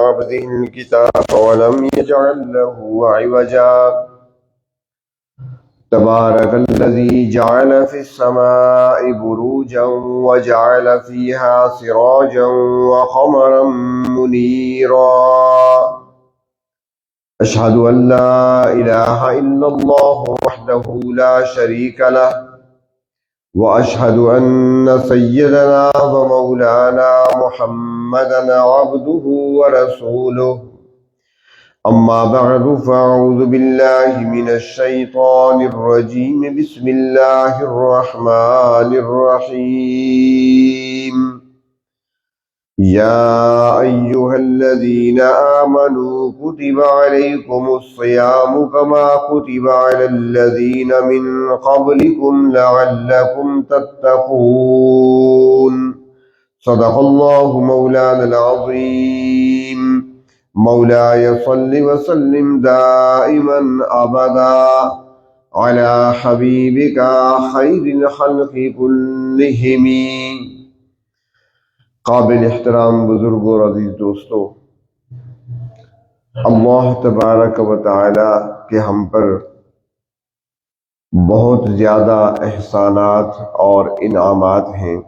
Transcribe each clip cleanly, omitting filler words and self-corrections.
عبده الكتاب ولم يجعل له عوجا تبارك الذي جعل في السماء بروجا وجعل فيها سراجا وقمرا منيرا أشهد أن لا إله إلا الله وحده لا شريك له وأشهد أن سيدنا ومولانا محمدا عبده ورسوله أما بعد فأعوذ بالله من الشيطان الرجيم بسم الله الرحمن الرحيم يا أيها الذين آمنوا كتب عليكم الصيام كما كتب على الذين من قبلكم لعلكم تتقون صدق الله مولانا العظيم مولاي صل وسلم دائما أبدا على حبيبك خير الخلق كلهم. قابل احترام بزرگوں اور عزیز دوستو، اللہ تبارک و تعالی کے ہم پر بہت زیادہ احسانات اور انعامات ہیں،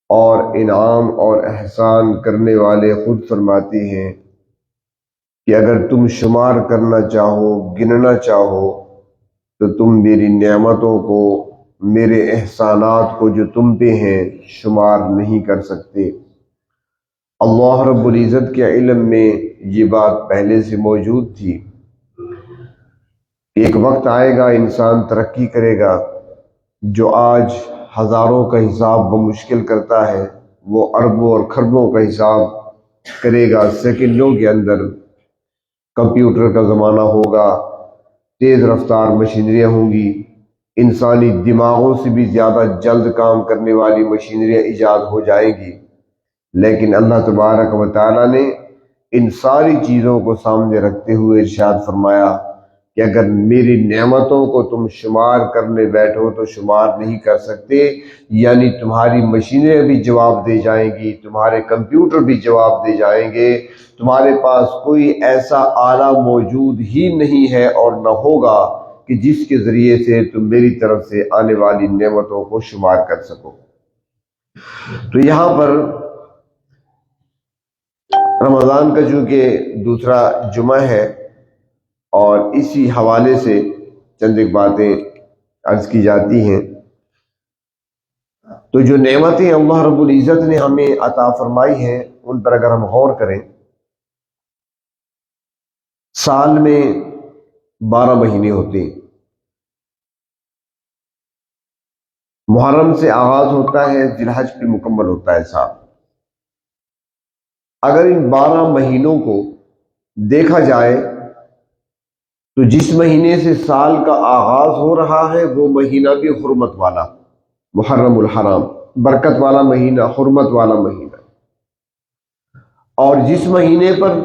اور انعام اور احسان کرنے والے خود فرماتے ہیں کہ اگر تم شمار کرنا چاہو، گننا چاہو، تو تم میری نعمتوں کو، میرے احسانات کو جو تم پہ ہیں شمار نہیں کر سکتے. اللہ رب العزت کے علم میں یہ بات پہلے سے موجود تھی. ایک وقت آئے گا انسان ترقی کرے گا، جو آج ہزاروں کا حساب بمشکل کرتا ہے وہ اربوں اور کھربوں کا حساب کرے گا. سیکنڈوں کے اندر کمپیوٹر کا زمانہ ہوگا، تیز رفتار مشینریاں ہوں گی، انسانی دماغوں سے بھی زیادہ جلد کام کرنے والی مشینریاں ایجاد ہو جائیں گی. لیکن اللہ تبارک و تعالیٰ نے ان ساری چیزوں کو سامنے رکھتے ہوئے ارشاد فرمایا کہ اگر میری نعمتوں کو تم شمار کرنے بیٹھو تو شمار نہیں کر سکتے. یعنی تمہاری مشینیں بھی جواب دے جائیں گی، تمہارے کمپیوٹر بھی جواب دے جائیں گے. تمہارے پاس کوئی ایسا آلہ موجود ہی نہیں ہے اور نہ ہوگا کہ جس کے ذریعے سے تم میری طرف سے آنے والی نعمتوں کو شمار کر سکو. تو یہاں پر رمضان کا چونکہ دوسرا جمعہ ہے اور اسی حوالے سے چند ایک باتیں عرض کی جاتی ہیں. تو جو نعمتیں اللہ رب العزت نے ہمیں عطا فرمائی ہیں ان پر اگر ہم غور کریں، سال میں 12 مہینے ہوتے ہیں. محرم سے آغاز ہوتا ہے، ذی الحج پہ مکمل ہوتا ہے سال. اگر ان 12 مہینوں کو دیکھا جائے تو جس مہینے سے سال کا آغاز ہو رہا ہے وہ مہینہ بھی حرمت والا، محرم الحرام، برکت والا مہینہ، حرمت والا مہینہ. اور جس مہینے پر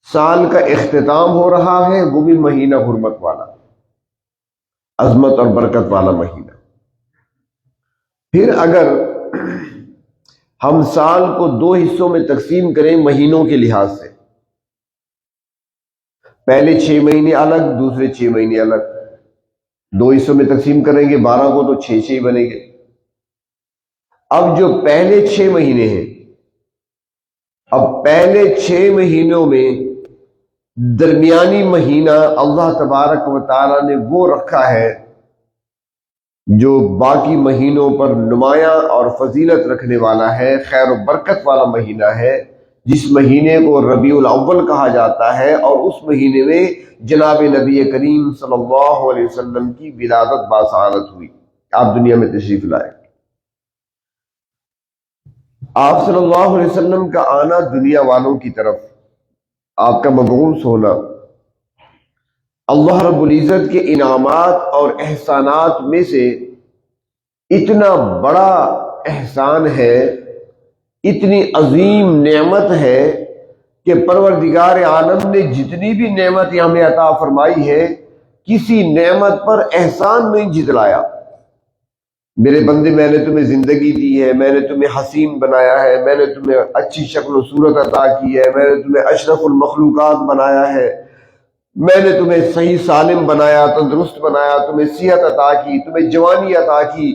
سال کا اختتام ہو رہا ہے وہ بھی مہینہ حرمت والا، عظمت اور برکت والا مہینہ. پھر اگر ہم سال کو 2 حصوں میں تقسیم کریں مہینوں کے لحاظ سے، پہلے 6 مہینے الگ، دوسرے 6 مہینے الگ، 2 حصوں میں تقسیم کریں گے 12 کو تو 6 بنے گے. اب جو پہلے 6 مہینے ہیں، اب پہلے 6 مہینوں میں درمیانی مہینہ اللہ تبارک و تعالیٰ نے وہ رکھا ہے جو باقی مہینوں پر نمایاں اور فضیلت رکھنے والا ہے، خیر و برکت والا مہینہ ہے، جس مہینے کو ربیع الاول کہا جاتا ہے. اور اس مہینے میں جناب نبی کریم صلی اللہ علیہ وسلم کی ولادت باسعادت ہوئی، آپ دنیا میں تشریف لائے. آپ صلی اللہ علیہ وسلم کا آنا دنیا والوں کی طرف، آپ کا مبعوث ہونا اللہ رب العزت کے انعامات اور احسانات میں سے اتنا بڑا احسان ہے، اتنی عظیم نعمت ہے کہ پروردگار عالم نے جتنی بھی نعمت ہمیں عطا فرمائی ہے کسی نعمت پر احسان نہیں جتلایا. میرے بندے میں نے تمہیں زندگی دی ہے، میں نے تمہیں حسین بنایا ہے، میں نے تمہیں اچھی شکل و صورت عطا کی ہے، میں نے تمہیں اشرف المخلوقات بنایا ہے، میں نے تمہیں صحیح سالم بنایا، تندرست بنایا، تمہیں صحت عطا کی، تمہیں جوانی عطا کی،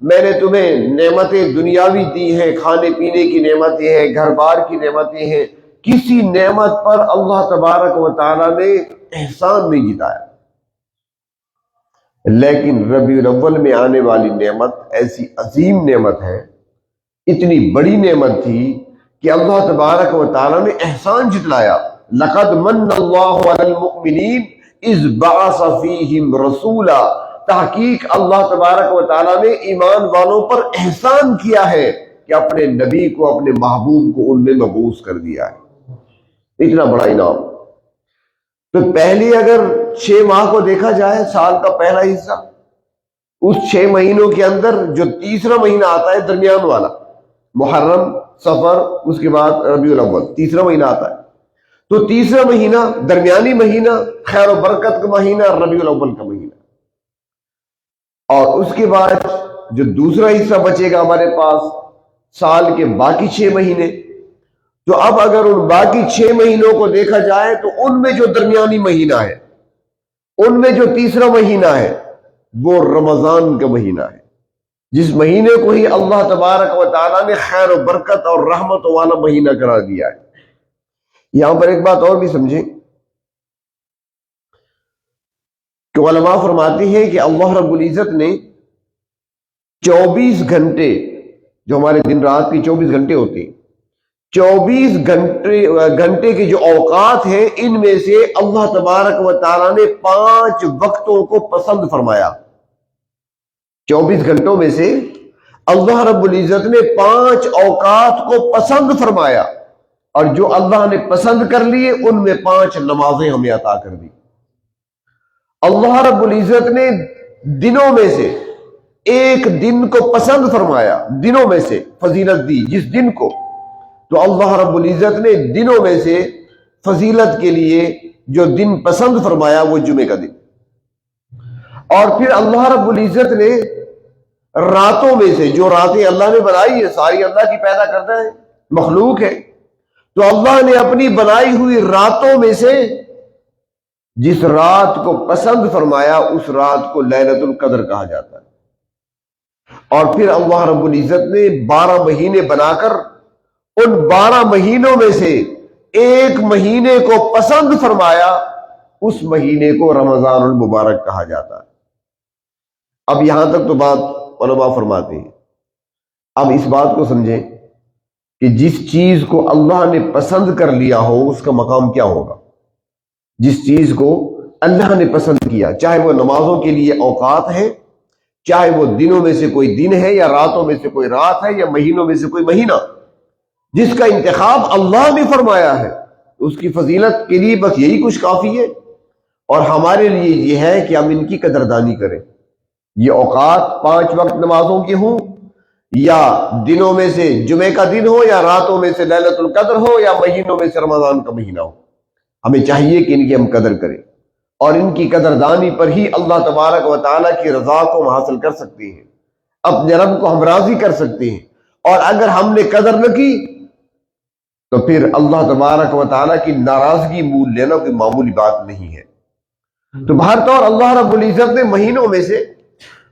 میں نے تمہیں نعمتیں دنیاوی دی ہیں، کھانے پینے کی نعمتیں ہیں، گھر بار کی نعمتیں ہیں۔ کسی نعمت پر اللہ تبارک و تعالیٰ نے احسان نہیں جتایا، لیکن ربیع الاول میں آنے والی نعمت ایسی عظیم نعمت ہے، اتنی بڑی نعمت تھی کہ اللہ تبارک و تعالیٰ نے احسان جتلایا۔ لقد من اللہ علی المؤمنین اذ بعث فیہم رسولا، تحقیق اللہ تبارک و تعالیٰ نے ایمان والوں پر احسان کیا ہے کہ اپنے نبی کو، اپنے محبوب کو ان میں مبعوث کر دیا ہے۔ اتنا بڑا انعام۔ تو پہلے اگر 6 ماہ کو دیکھا جائے، سال کا پہلا حصہ، اس 6 مہینوں کے اندر جو تیسرا مہینہ آتا ہے درمیان والا، محرم، صفر، اس کے بعد ربیع الاول، تیسرا مہینہ آتا ہے، تو تیسرا مہینہ، درمیانی مہینہ، خیر و برکت کا مہینہ، ربیع الاول کا مہینہ، اور اس کے بعد جو دوسرا حصہ بچے گا ہمارے پاس سال کے باقی 6 مہینے، تو اب اگر ان باقی 6 مہینوں کو دیکھا جائے تو ان میں جو درمیانی مہینہ ہے، ان میں جو تیسرا مہینہ ہے، وہ رمضان کا مہینہ ہے، جس مہینے کو ہی اللہ تبارک و تعالیٰ نے خیر و برکت اور رحمت والا مہینہ قرار دیا ہے۔ یہاں پر ایک بات اور بھی سمجھیں کہ علماء فرماتے ہیں کہ اللہ رب العزت نے 24 گھنٹے، جو ہمارے دن رات کی 24 گھنٹے ہوتے ہیں، 24 گھنٹے کے جو اوقات ہیں، ان میں سے اللہ تبارک و تعالیٰ نے 5 وقتوں کو پسند فرمایا۔ 24 گھنٹوں میں سے اللہ رب العزت نے 5 اوقات کو پسند فرمایا، اور جو اللہ نے پسند کر لیے ان میں 5 نمازیں ہمیں عطا کر دی۔ اللہ رب العزت نے دنوں میں سے ایک دن کو پسند فرمایا، دنوں میں سے فضیلت دی جس دن کو، تو اللہ رب العزت نے دنوں میں سے فضیلت کے لیے جو دن پسند فرمایا وہ جمعے کا دن۔ اور پھر اللہ رب العزت نے راتوں میں سے، جو راتیں اللہ نے بنائی ہے، ساری اللہ کی پیدا کرتا ہے، مخلوق ہے، تو اللہ نے اپنی بنائی ہوئی راتوں میں سے جس رات کو پسند فرمایا اس رات کو لیلۃ القدر کہا جاتا ہے۔ اور پھر اللہ رب العزت نے 12 مہینے بنا کر ان 12 مہینوں میں سے ایک مہینے کو پسند فرمایا، اس مہینے کو رمضان المبارک کہا جاتا ہے۔ اب یہاں تک تو بات علماء فرماتے ہیں۔ اب اس بات کو سمجھیں کہ جس چیز کو اللہ نے پسند کر لیا ہو اس کا مقام کیا ہوگا۔ جس چیز کو اللہ نے پسند کیا، چاہے وہ نمازوں کے لیے اوقات ہے، چاہے وہ دنوں میں سے کوئی دن ہے، یا راتوں میں سے کوئی رات ہے، یا مہینوں میں سے کوئی مہینہ، جس کا انتخاب اللہ نے فرمایا ہے، اس کی فضیلت کے لیے بس یہی کچھ کافی ہے۔ اور ہمارے لیے یہ ہے کہ ہم ان کی قدردانی کریں۔ یہ اوقات 5 وقت نمازوں کے ہوں، یا دنوں میں سے جمعے کا دن ہو، یا راتوں میں سے لیلۃ القدر ہو، یا مہینوں میں سے رمضان کا مہینہ ہو، ہمیں چاہیے کہ ان کی ہم قدر کریں، اور ان کی قدردانی پر ہی اللہ تبارک و تعالیٰ کی رضا کو ہم حاصل کر سکتے ہیں، اپنے رب کو ہم راضی کر سکتے ہیں۔ اور اگر ہم نے قدر نہ کی تو پھر اللہ تبارک و تعالیٰ کی ناراضگی مول لینا کوئی معمولی بات نہیں ہے۔ تو بہر طور اللہ رب العزت نے مہینوں میں سے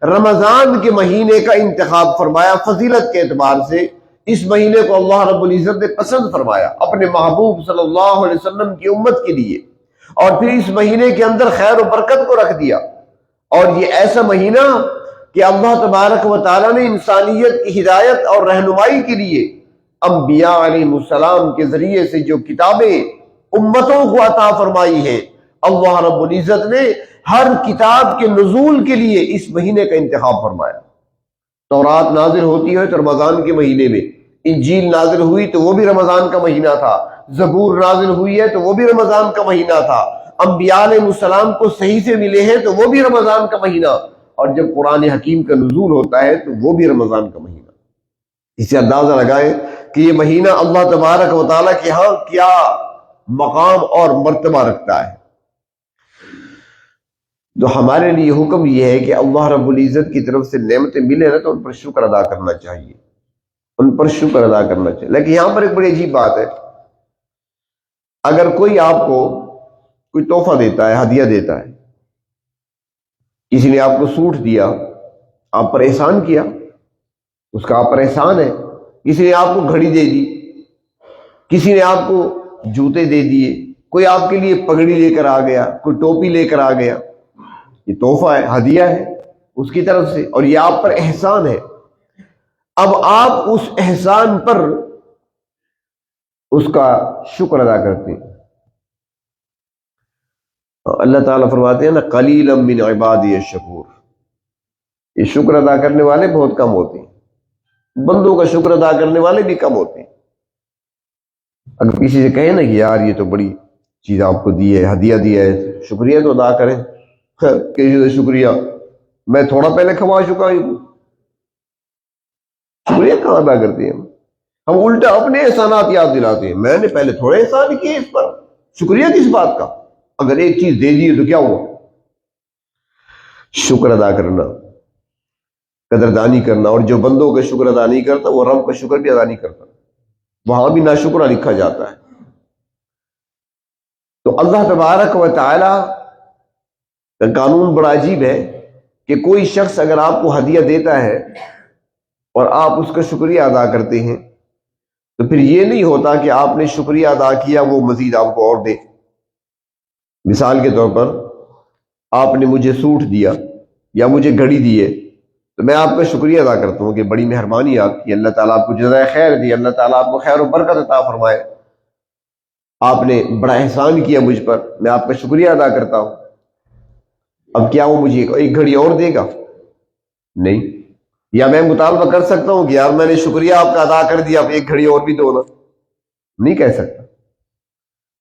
رمضان کے مہینے کا انتخاب فرمایا، فضیلت کے اعتبار سے اس مہینے کو اللہ رب العزت نے پسند فرمایا اپنے محبوب صلی اللہ علیہ وسلم کی امت کے لیے، اور پھر اس مہینے کے اندر خیر و برکت کو رکھ دیا۔ اور یہ ایسا مہینہ کہ اللہ تبارک و تعالیٰ نے انسانیت کی ہدایت اور رہنمائی کے لیے انبیاء علیہ السلام کے ذریعے سے جو کتابیں امتوں کو عطا فرمائی ہیں، اللہ رب العزت نے ہر کتاب کے نزول کے لیے اس مہینے کا انتخاب فرمایا۔ تورات نازل ہوتی ہے تو رمضان کے مہینے میں، انجیل نازل ہوئی تو وہ بھی رمضان کا مہینہ تھا، زبور نازل ہوئی ہے تو وہ بھی رمضان کا مہینہ تھا، انبیاء علیہ السلام کو صحیح سے ملے ہیں تو وہ بھی رمضان کا مہینہ، اور جب قرآن حکیم کا نزول ہوتا ہے تو وہ بھی رمضان کا مہینہ۔ اسے اندازہ لگائیں کہ یہ مہینہ اللہ تبارک و تعالیٰ کے ہاں کیا مقام اور مرتبہ رکھتا ہے۔ تو ہمارے لیے حکم یہ ہے کہ اللہ رب العزت کی طرف سے نعمتیں ملے نا تو ان پر شکر ادا کرنا چاہیے، ان پر شکر ادا کرنا چاہیے۔ لیکن یہاں پر ایک بڑی عجیب بات ہے، اگر کوئی آپ کو کوئی تحفہ دیتا ہے، ہدیہ دیتا ہے، کسی نے آپ کو سوٹ دیا، آپ پر احسان کیا، اس کا آپ پر احسان ہے۔ کسی نے آپ کو گھڑی دے دی، کسی نے آپ کو جوتے دے دیے، کوئی آپ کے لیے پگڑی لے کر آ گیا، کوئی ٹوپی لے کر آ گیا، یہ تحفہ ہے، ہدیہ ہے اس کی طرف سے، اور یہ آپ پر احسان ہے۔ اب آپ اس احسان پر اس کا شکر ادا کرتے ہیں۔ اللہ تعالیٰ فرماتے ہیں نا، قلیلا من عبادی الشکور، یہ شکر ادا کرنے والے بہت کم ہوتے ہیں، بندوں کا شکر ادا کرنے والے بھی کم ہوتے ہیں۔ اگر کسی سے کہیں نا کہ یار یہ تو بڑی چیز آپ کو دی ہے، ہدیہ دیا ہے، شکریہ تو ادا کریں۔ کسی سے شکریہ میں تھوڑا پہلے کھوا چکا ہوں، شکریہ کہاں ادا کرتے ہیں ہم الٹا اپنے احسانات یاد دلاتے ہیں، میں نے پہلے تھوڑے احسان کیے، اس پر شکریہ کس بات کا؟ اگر ایک چیز دے دی تو کیا ہوا؟ شکر ادا کرنا، قدردانی کرنا، اور جو بندوں کا شکر ادا نہیں کرتا وہ رب کا شکر بھی ادا نہیں کرتا، وہاں بھی ناشکرہ لکھا جاتا ہے۔ تو اللہ تبارک و تعالی کا قانون بڑا عجیب ہے کہ کوئی شخص اگر آپ کو ہدیہ دیتا ہے اور آپ اس کا شکریہ ادا کرتے ہیں تو پھر یہ نہیں ہوتا کہ آپ نے شکریہ ادا کیا وہ مزید آپ کو اور دے۔ مثال کے طور پر آپ نے مجھے سوٹ دیا یا مجھے گھڑی دی ہے تو میں آپ کا شکریہ ادا کرتا ہوں کہ بڑی مہربانی آپ کی، اللہ تعالیٰ آپ کو جزائے خیر دی، اللہ تعالیٰ آپ کو خیر و برکت عطا فرمائے، آپ نے بڑا احسان کیا مجھ پر، میں آپ کا شکریہ ادا کرتا ہوں۔ اب کیا وہ مجھے ایک گھڑی اور دے گا؟ نہیں۔ یا میں مطالبہ کر سکتا ہوں کہ یار میں نے شکریہ آپ کا ادا کر دیا، اب ایک گھڑی اور بھی دو نا؟ نہیں کہہ سکتا،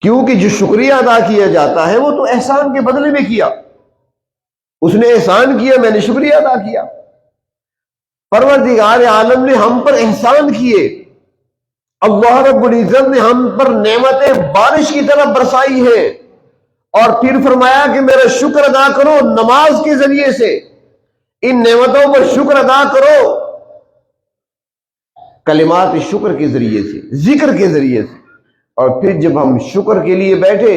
کیونکہ جو شکریہ ادا کیا جاتا ہے وہ تو احسان کے بدلے میں کیا، اس نے احسان کیا، میں نے شکریہ ادا کیا۔ پروردگار عالم نے ہم پر احسان کیے، اللہ رب العزت نے ہم پر نعمتیں بارش کی طرح برسائی ہیں، اور پھر فرمایا کہ میرا شکر ادا کرو نماز کے ذریعے سے، ان نعمتوں پر شکر ادا کرو کلمات شکر کے ذریعے سے، ذکر کے ذریعے سے۔ اور پھر جب ہم شکر کے لیے بیٹھے،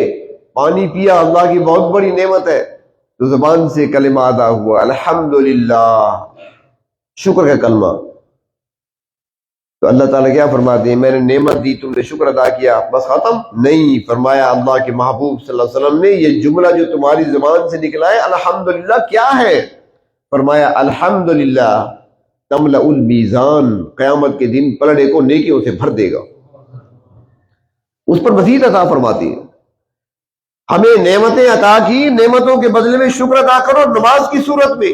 پانی پیا، اللہ کی بہت بڑی نعمت ہے، تو زبان سے کلمہ ادا ہوا، الحمدللہ، شکر کا کلمہ۔ تو اللہ تعالیٰ کیا فرماتے ہیں؟ میں نے نعمت دی، تم نے شکر ادا کیا، بس ختم؟ نہیں، فرمایا اللہ کے محبوب صلی اللہ علیہ وسلم نے یہ جملہ جو تمہاری زبان سے نکلا ہے الحمدللہ کیا ہے؟ فرمایا الحمدللہ تملأ المیزان، قیامت کے دن پلڑے کو نیکیوں سے بھر دے گا، اس پر مزید عطا فرماتی ہے۔ ہمیں نعمتیں عطا کی، نعمتوں کے بدلے میں شکر ادا کرو نماز کی صورت میں۔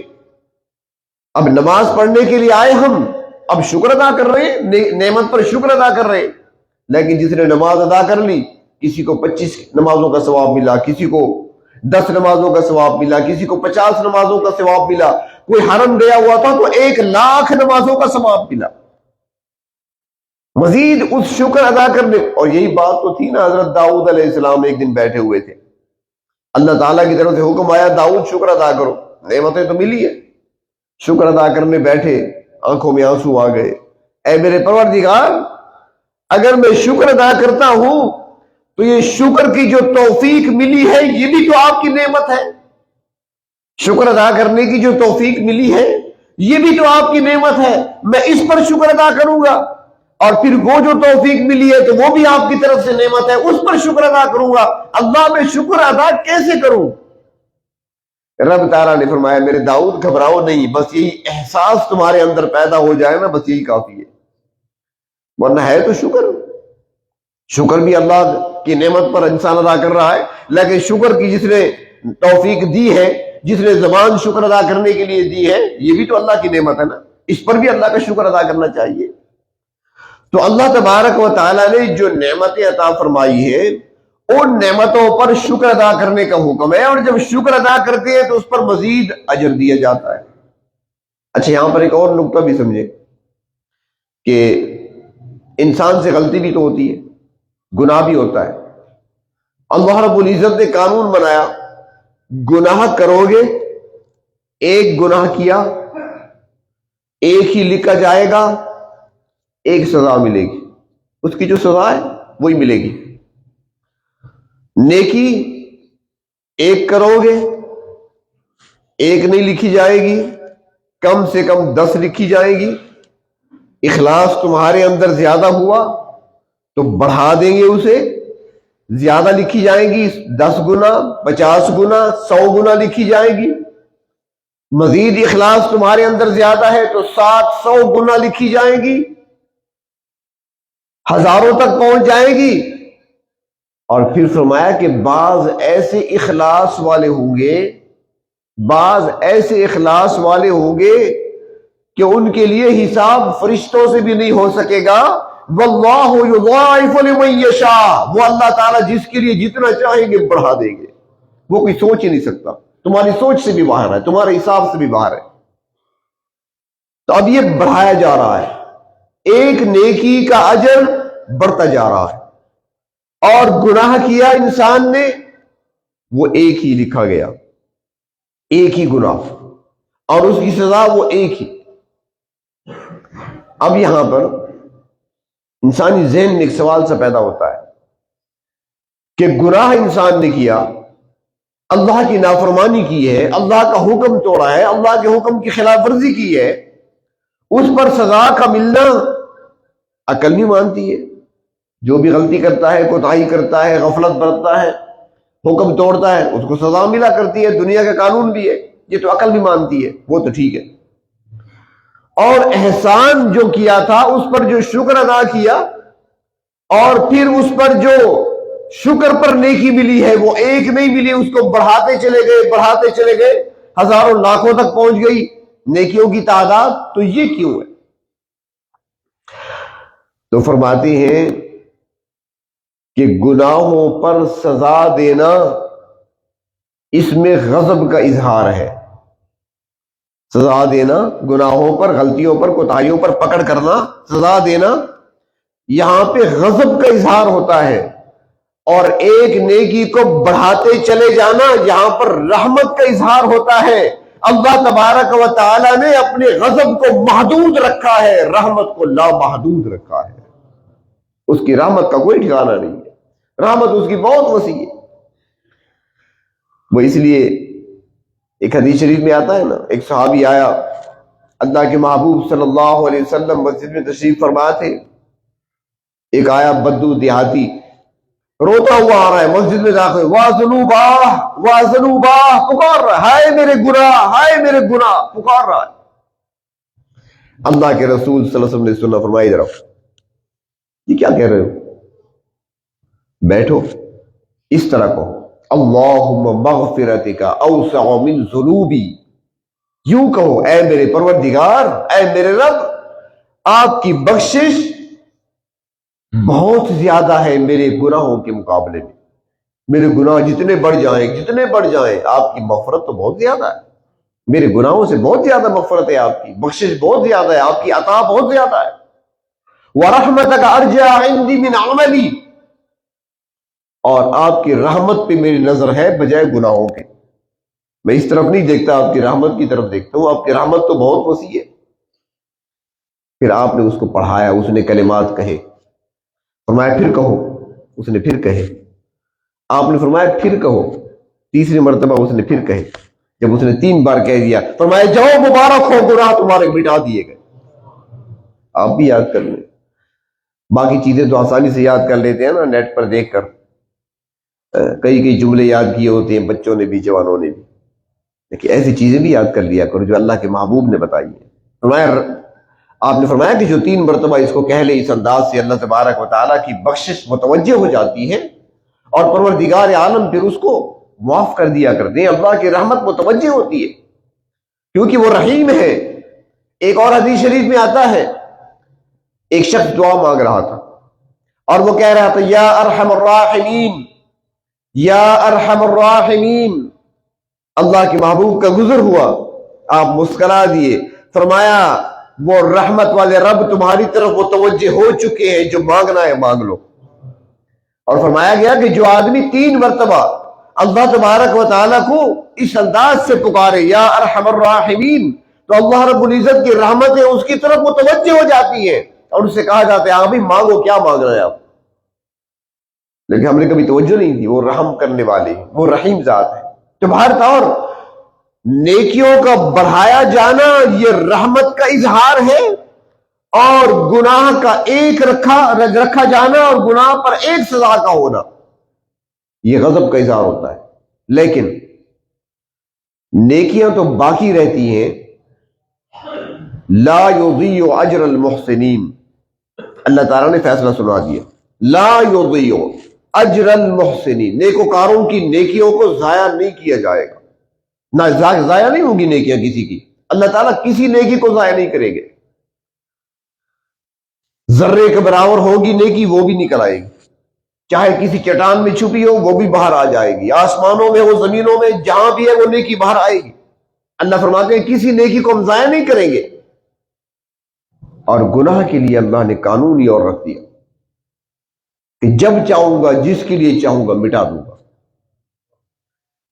اب نماز پڑھنے کے لیے آئے ہم، اب شکر ادا کر رہے ہیں، نعمت پر شکر ادا کر رہے ہیں، لیکن جس نے نماز ادا کر لی، کسی کو 25 نمازوں کا ثواب ملا، کسی کو 10 نمازوں کا ثواب ملا، کسی کو 50 نمازوں کا ثواب ملا، کوئی حرم گیا ہوا تھا تو 1,00,000 نمازوں کا ثواب ملا، مزید اس شکر ادا کرنے۔ اور یہی بات تو تھی نا، حضرت داؤد علیہ السلام ایک دن بیٹھے ہوئے تھے، اللہ تعالیٰ کی طرف سے حکم آیا داؤد شکر ادا کرو، نعمتیں تو ملی ہے، شکر ادا کرنے بیٹھے، آنکھوں میں آنسو آ گئے، اے میرے پروردگار اگر میں شکر ادا کرتا ہوں تو یہ شکر کی جو توفیق ملی ہے یہ بھی تو آپ کی نعمت ہے، شکر ادا کرنے کی جو توفیق ملی ہے یہ بھی تو آپ کی نعمت ہے، میں اس پر شکر ادا کروں گا، اور پھر وہ جو توفیق ملی ہے تو وہ بھی آپ کی طرف سے نعمت ہے، اس پر شکر ادا کروں گا، اللہ میں شکر ادا کیسے کروں؟ رب تعالیٰ نے فرمایا میرے داؤد گھبراؤ نہیں، بس یہی احساس تمہارے اندر پیدا ہو جائے نا، بس یہی کافی ہے، ورنہ ہے تو شکر بھی اللہ کی نعمت پر انسان ادا کر رہا ہے، لیکن شکر کی جس نے توفیق دی ہے، جس نے زبان شکر ادا کرنے کے لیے دی ہے، یہ بھی تو اللہ کی نعمت ہے نا، اس پر بھی اللہ کا شکر ادا کرنا چاہیے۔ تو اللہ تبارک و تعالیٰ نے جو نعمتیں عطا فرمائی ہے ان نعمتوں پر شکر ادا کرنے کا حکم ہے، اور جب شکر ادا کرتے ہیں تو اس پر مزید اجر دیا جاتا ہے۔ اچھا، یہاں پر ایک اور نقطہ بھی سمجھے کہ انسان سے غلطی بھی تو ہوتی ہے، گناہ بھی ہوتا ہے۔ اللہ رب العزت نے قانون بنایا گناہ کرو گے، ایک گناہ کیا ایک ہی لکھا جائے گا، ایک سزا ملے گی، اس کی جو سزا ہے وہی ملے گی۔ نیکی ایک کرو گے، ایک نہیں لکھی جائے گی، کم سے کم 10 لکھی جائے گی۔ اخلاص تمہارے اندر زیادہ ہوا تو بڑھا دیں گے، اسے زیادہ لکھی جائیں گی، 10 گنا، 50 گنا، 100 گنا لکھی جائے گی۔ مزید اخلاص تمہارے اندر زیادہ ہے تو 700 گنا لکھی جائیں گی، ہزاروں تک پہنچ جائے گی۔ اور پھر فرمایا کہ بعض ایسے اخلاص والے ہوں گے، بعض ایسے اخلاص والے ہوں گے کہ ان کے لیے حساب فرشتوں سے بھی نہیں ہو سکے گا۔ واللہ یضاعف لمن یشاء، وہ اللہ تعالیٰ جس کے لیے جتنا چاہیں گے بڑھا دیں گے، وہ کوئی سوچ ہی نہیں سکتا، تمہاری سوچ سے بھی باہر ہے، تمہارے حساب سے بھی باہر ہے۔ تو اب یہ بڑھایا جا رہا ہے، ایک نیکی کا اجر بڑھتا جا رہا ہے، اور گناہ کیا انسان نے وہ ایک ہی لکھا گیا، ایک ہی گناہ، اور اس کی سزا وہ ایک ہی۔ اب یہاں پر انسانی ذہن میں ایک سوال سا پیدا ہوتا ہے کہ گناہ انسان نے کیا، اللہ کی نافرمانی کی ہے، اللہ کا حکم توڑا ہے، اللہ کے حکم کی خلاف ورزی کی ہے، اس پر سزا کا ملنا عقل نہیں مانتی ہے۔ جو بھی غلطی کرتا ہے، کوتاہی کرتا ہے، غفلت برتتا ہے، حکم توڑتا ہے، اس کو سزا ملا کرتی ہے، دنیا کا قانون بھی ہے، یہ تو عقل بھی مانتی ہے، وہ تو ٹھیک ہے۔ اور احسان جو کیا تھا اس پر جو شکر ادا کیا، اور پھر اس پر جو شکر پر نیکی ملی ہے وہ ایک نہیں ملی، اس کو بڑھاتے چلے گئے، بڑھاتے چلے گئے، ہزاروں لاکھوں تک پہنچ گئی نیکیوں کی تعداد۔ تو یہ کیوں ہے؟ تو فرماتے ہیں کہ گناہوں پر سزا دینا اس میں غضب کا اظہار ہے۔ سزا دینا، گناہوں پر، غلطیوں پر، کوتاہیوں پر پکڑ کرنا، سزا دینا، یہاں پہ غضب کا اظہار ہوتا ہے، اور ایک نیکی کو بڑھاتے چلے جانا یہاں پر رحمت کا اظہار ہوتا ہے۔ اللہ تبارک و تعالی نے اپنے غضب کو محدود رکھا ہے، رحمت کو لامحدود رکھا ہے۔ اس کی رحمت کا کوئی ٹھکانہ نہیں ہے، رحمت اس کی بہت وسیع ہے۔ وہ اس لیے ایک حدیث شریف میں آتا ہے نا، ایک صحابی آیا، اللہ کے محبوب صلی اللہ علیہ وسلم مسجد میں تشریف فرما تھے، ایک آیا بدو دیہاتی، روتا ہوا آ رہا ہے مسجد میں داخل، واہ ذنوباہ واہ ذنوباہ، پکار رہا ہے، ہائے میرے گناہ، ہائے میرے گناہ، پکار رہا ہے۔ اللہ کے رسول صلی اللہ علیہ وسلم نے سنا، فرمایا ادھر آؤ، یہ کیا کہہ رہے ہو؟ بیٹھو، اس طرح کہو، اللہم مغفرتک اوسع من ذنوبی، یوں کہو، اے میرے پروردگار، اے میرے رب، آپ کی بخشش بہت زیادہ ہے میرے گناہوں کے مقابلے میں، میرے گناہ جتنے بڑھ جائیں، جتنے بڑھ جائیں، آپ کی مغفرت تو بہت زیادہ ہے، میرے گناہوں سے بہت زیادہ مغفرت ہے آپ کی، بخشش بہت زیادہ ہے، آپ کی عطا بہت زیادہ ہے۔ وَرَحْمَتَكَ أَرْجَى عِنْدِي مِنْ عَمَلِي، اور آپ کی رحمت پہ میری نظر ہے بجائے گناہوں کے، میں اس طرف نہیں دیکھتا، آپ کی رحمت کی طرف دیکھتا ہوں، آپ کی رحمت تو بہت وسیع ہے۔ پھر آپ نے اس کو پڑھایا، اس نے کلمات کہے، فرمایا پھر کہو، اس نے پھر کہے، آپ نے فرمایا پھر کہو، تیسری مرتبہ اس نے پھر کہے، جب اس نے 3 بار کہہ دیا، فرمایا جاؤ مبارک ہو، گناہ تمہارے مٹا دیے گئے۔ آپ بھی یاد کر لیں، باقی چیزیں تو آسانی سے یاد کر لیتے ہیں نا، نیٹ پر دیکھ کر کئی جملے یاد کیے ہوتے ہیں بچوں نے بھی، جوانوں نے بھی، لیکن ایسی چیزیں بھی یاد کر لیا کرو جو اللہ کے محبوب نے بتائی ہیں۔ فرمایا، آپ نے فرمایا کہ جو 3 مرتبہ اس کو کہہ لے اس انداز سے، اللہ تبارک و تعالیٰ کی بخشش متوجہ ہو جاتی ہے، اور پروردگار عالم پھر اس کو معاف کر دیا کرتے ہیں، اللہ کی رحمت متوجہ ہوتی ہے کیونکہ وہ رحیم ہے۔ ایک اور حدیث شریف میں آتا ہے، ایک شخص دعا مانگ رہا تھا اور وہ کہہ رہا تھا، یا ارحم الراحمین، یا ارحم الراحمین، اللہ کے محبوب کا گزر ہوا، آپ مسکرا دیے، فرمایا وہ رحمت والے رب تمہاری طرف متوجہ ہو چکے ہیں، جو مانگنا ہے مانگ لو۔ اور فرمایا گیا کہ جو آدمی 3 مرتبہ اللہ تبارک و تعالیٰ کو اس انداز سے پکارے یا ارحم الراحمین، تو اللہ رب العزت کی رحمتیں اس کی طرف متوجہ ہو جاتی ہیں اور اس سے کہا جاتا ہے ہاں بھی مانگو، کیا مانگ رہے ہیں آپ؟ لیکن ہم نے کبھی توجہ نہیں دی، وہ رحم کرنے والے، وہ رحیم ذات ہے۔ تو بہر طور نیکیوں کا بڑھایا جانا یہ رحمت کا اظہار ہے، اور گناہ کا ایک رکھا جانا اور گناہ پر ایک سزا کا ہونا یہ غضب کا اظہار ہوتا ہے۔ لیکن نیکیاں تو باقی رہتی ہیں، لا یضیع اجر المحسنین، اللہ تعالیٰ نے فیصلہ سنا دیا، لا یضیع اجر المحسنین، نیکوکاروں کی نیکیوں کو ضائع نہیں کیا جائے گا، نہ ضائع نہیں ہوگی نیکیاں کسی کی، اللہ تعالیٰ کسی نیکی کو ضائع نہیں کریں گے۔ ذرے کے برابر ہوگی نیکی وہ بھی نکل آئے گی، چاہے کسی چٹان میں چھپی ہو وہ بھی باہر آ جائے گی، آسمانوں میں ہو زمینوں میں جہاں بھی ہے وہ نیکی باہر آئے گی۔ اللہ فرماتے ہیں کسی نیکی کو ہم ضائع نہیں کریں گے۔ اور گناہ کے لیے اللہ نے قانون ہی اور رکھ دیا کہ جب چاہوں گا جس کے لیے چاہوں گا مٹا دوں گا۔